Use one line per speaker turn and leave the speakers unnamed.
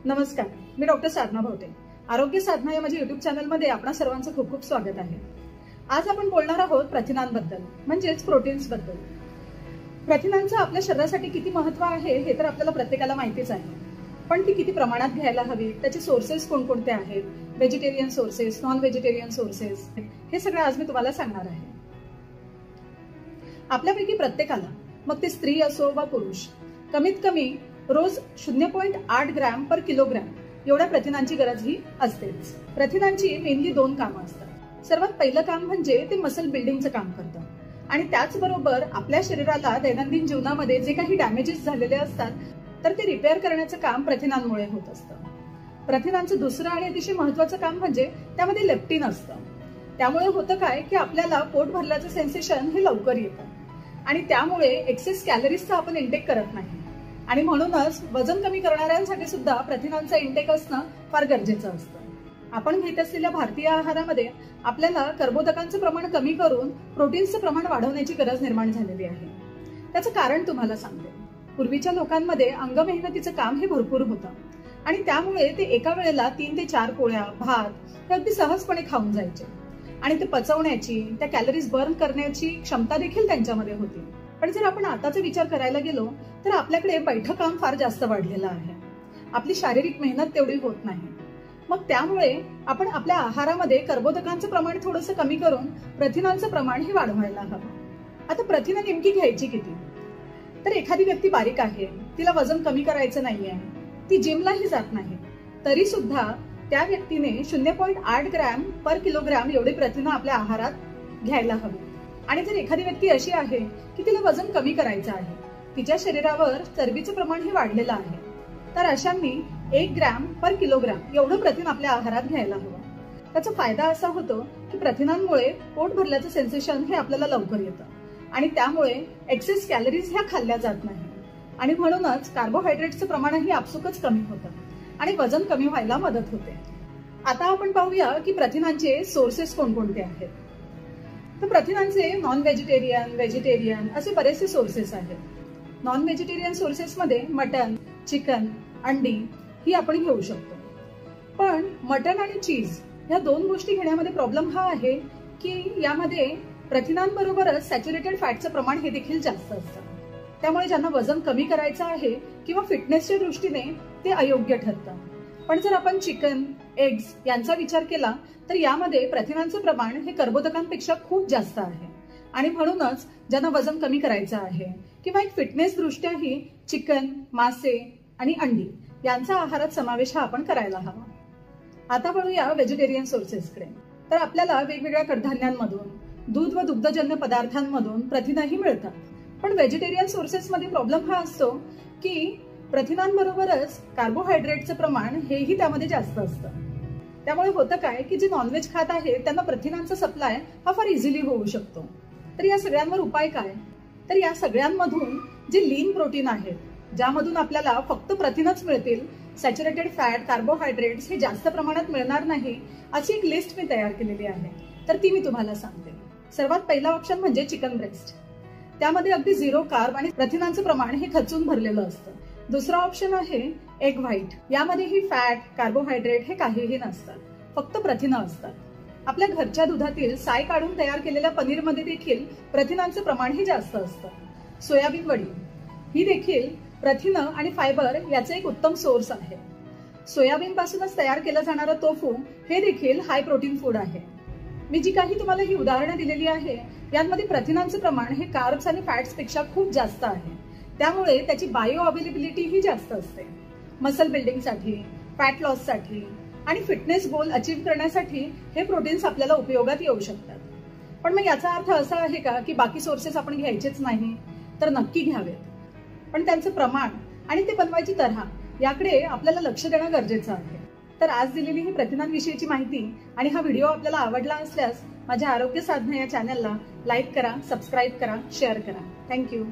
नमस्कार, मी डॉक्टर साधना भावटे। आरोग्य साधना या माझ्या युट्यूब चॅनलमध्ये आपणा सर्वांचं खूप खूप स्वागत आहे। आज आपण बोलणार आहोत प्रथिनांबद्दल, म्हणजेच प्रोटीन्स बद्दल। प्रथिनांचं आपल्या शरीरासाठी किती महत्त्व आहे हे तर आपल्याला प्रत्येकाला माहितीच आहे, पण ती किती प्रमाणात घ्यायला हवी, त्याचे सोर्सेस कोणकोणते आहेत, vegetarian sources, non vegetarian sources, हे सगळं आज मी तुम्हाला सांगणार आहे। आपल्यापैकी प्रत्येकाला, मग ते स्त्री असो वा पुरुष, कमीत कमी रोज 0.8 ग्रॅम पर किलोग्रॅम एवढ्या प्रथिनांची गरज ही असतेच। प्रथिनांची मेनली दोन कामं असतात। सर्वात पहिलं काम म्हणजे ते मसल बिल्डिंगचं काम करतं, आणि त्याचबरोबर आपल्या शरीराला दैनंदिन जीवनामध्ये जे काही डॅमेजेस झालेले असतात तर ते रिपेअर करण्याचं काम प्रथिनांमुळे होत असतं। प्रथिनांचं दुसरं आणि अतिशय महत्त्वाचं काम म्हणजे त्यामध्ये लेप्टिन असतं। त्यामुळे होतं काय की आपल्याला पोट भरल्याचं सेन्सेशन हे लवकर येतं, आणि त्यामुळे एक्सेस कॅलरीजचा आपण इंटेक करत नाही, आणि म्हणूनच वजन कमी करणाऱ्यांसाठी सुद्धा प्रथिनांचा इंटेक असणं फार गरजेचं असतं। आपण घेत असलेल्या भारतीय आहारामध्ये आपल्याला कर्बोदकांचं प्रमाण कमी करून प्रोटीन्सचं प्रमाण वाढवण्याची गरज निर्माण झालेली आहे। त्याचं कारण तुम्हाला सांगते। पूर्वीच्या लोकांमध्ये अंगमेहनतीचं काम हे भरपूर होतं, आणि त्यामुळे ते एका वेळेला 3 ते 4 पोळ्या भात हे अगदी सहजपणे खाऊन जायचे, आणि ते पचवण्याची, त्या कॅलरीज बर्न करण्याची क्षमता देखील त्यांच्यामध्ये होती। पण जर आपण आताचा विचार करायला गेलो तर आपल्याकडे बैठं काम फार जास्त वाढलेलं आहे, आपली शारीरिक मेहनत तेवढी होत नाही। मग त्यामुळे आपण आपल्या आहारामध्ये कर्बोदकांचं प्रमाण थोडंसं कमी करून प्रथिनांचं प्रमाण हे वाढवायला हवं। आता प्रथिनं नेमकी घ्यायची किती? तर एखादी व्यक्ती बारीक आहे, तिला वजन कमी करायचं नाहीये, ती जिमलाही जात नाही, तरी सुद्धा त्या व्यक्तीने 0.8 ग्रॅम पर किलोग्रॅम एवढी प्रथिनं आपल्या आहारात घ्यायला हवी। आणि जर एखादी व्यक्ती अशी आहे की तिला वजन कमी करायचं आहे, तिच्या शरीरावर चरबीचं प्रमाण हे वाढलेलं आहे, तर अशांनी 1 ग्रॅम पर किलोग्रॅम एवढं प्रथिन आपल्या आहारात घ्यायला हवं। त्याचा फायदा असा होतो की प्रथिनांमुळे पोट भरल्याचं सेन्सेशन हे आपल्याला लवकर येतं, आणि त्यामुळे एक्सेस कॅलरीज ह्या खाल्ल्या जात नाही, आणि म्हणूनच कार्बोहायड्रेटचं प्रमाणही आपसुकच कमी होतं, आणि वजन कमी व्हायला मदत होते। आता आपण पाहूया की प्रथिनांचे सोर्सेस कोणकोणते आहेत। तर प्रथिनांचे नॉन व्हेजिटेरियन, व्हेजिटेरियन असे बरेचसे सोर्सेस आहेत। नॉन व्हेजिटेरियन सोर्सेसमध्ये मटन, चिकन, अंडी ही आपण घेऊ शकतो। पण मटन आणि चीज ह्या दोन गोष्टी घेण्यामध्ये प्रॉब्लेम हा आहे की यामध्ये प्रथिनांबरोबरच सॅच्युरेटेड फॅटचं प्रमाण हे देखील जास्त असतं। त्यामुळे ज्यांना वजन कमी करायचं आहे किंवा फिटनेसच्या दृष्टीने ते अयोग्य ठरतं। पण जर आपण चिकन, एग्स यांचा विचार केला तर यामध्ये प्रथिनांचं प्रमाण हे कर्बोदकांपेक्षा खूप जास्त आहे, आणि म्हणूनच ज्यांना वजन कमी करायचं आहे किंवा एक फिटनेस दृष्ट्याही चिकन, मासे आणि अंडी यांचा आहारात समावेश हा आपण करायला हवा। आता वळूया व्हेजिटेरियन सोर्सेसकडे। तर आपल्याला वेगवेगळ्या कडधान्यांमधून, दूध व दुग्धजन्य पदार्थांमधून प्रथिनंही मिळतात, पण व्हेजिटेरियन सोर्सेसमध्ये प्रॉब्लेम हा असतो की प्रथिनांबरोबरच कार्बोहायड्रेटचं प्रमाण हेही त्यामध्ये जास्त असतं। त्यामुळे होतं काय की जे नॉनव्हेज खात आहे त्यांना प्रथिनांचा सप्लाय हा फार इझिली होऊ शकतो। तर या सगळ्यांवर उपाय काय? तर या सगळ्यांमधून जे लीन प्रोटीन आहेत, ज्यामधून आपल्याला फक्त प्रथिनच मिळतील, सॅच्युरेटेड फॅट, कार्बोहायड्रेट्स हे जास्त प्रमाणात मिळणार नाही, अशी एक लिस्ट मी तयार केलेली आहे, तर ती मी तुम्हाला सांगते। सर्वात पहिला ऑप्शन म्हणजे चिकन ब्रेस्ट। त्यामध्ये अगदी 0 कार्ब आणि प्रथिनांचं प्रमाण हे खचून भरलेलं असतं। दुसरा ऑप्शन आहे एग व्हाईट। यामध्येही फॅट, कार्बोहायड्रेट हे काहीही नसतात, फक्त प्रथिनं असतात। आपल्या घरच्या दुधातील साय काढून तयार केलेल्या पनीरमध्ये देखील प्रथिनांचं प्रमाण हे जास्त असतं। सोयाबीन वडी ही देखील प्रथिनं आणि फायबर याचे एक उत्तम सोर्स आहे। सोयाबीन पासूनच तयार केलं जाणारं टोफू हे देखील हाय प्रोटीन फूड आहे। मी जी काही तुम्हाला ही उदाहरणं दिलेली आहे यांमध्ये प्रथिनांचं प्रमाण हे कार्ब्स आणि फॅट्स पेक्षा खूप जास्त आहे, त्यामुळे त्याची बायो अवेलेबिलिटी ही जास्त असते। मसल बिल्डिंगसाठी, फॅट लॉससाठी आणि फिटनेस गोल अचीव्ह करण्यासाठी हे प्रोटीन्स आपल्याला उपयोगात येऊ शकतात। पण मग याचा अर्थ असा आहे का की बाकी सोर्सेस आपण घ्यायचेच नाही? तर नक्की घ्यावेत, पण त्यांचं प्रमाण आणि ते बनवायची तऱ्हा याकडे आपल्याला लक्ष देणं गरजेचं आहे। तर आज दिलेली ही प्रथिनांविषयीची माहिती आणि हा व्हिडिओ आपल्याला आवडला असल्यास माझ्या आरोग्य साधना या चॅनलला लाईक करा, सबस्क्राईब करा, शेअर करा। थँक्यू।